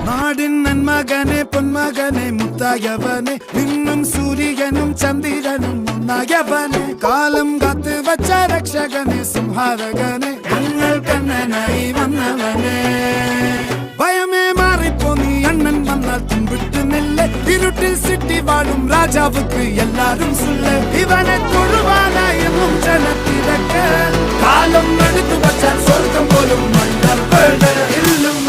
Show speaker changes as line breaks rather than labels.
നാടിൻ നന്മകനെ പൊന്മകനെ മുത്തായവനെ നിന്നും സൂര്യനും ചന്ദ്രനും ഒന്നായവനെ കാലം കാത്ത് വച്ച രക്ഷകനെ സംഹാരകനെ ഞങ്ങൾ കണ്ണനായി വന്നവനെ ഭയമേ മാറിപ്പോ നീ അണ്ണൻ വന്നാൽ തുമ്പിട്ട് നെല്ല് ഇരുട്ടിൽ സിറ്റി വാഴും രാജാവുക്ക് എല്ലാരും സുല്ല് ഇവനെ തൊഴുവാനായെന്നും ജനത്തിരക്ക് കാലം എടുത്തു വച്ചാൽ സ്വർഗം പോലും മണ്ണൽ ഇല്ലും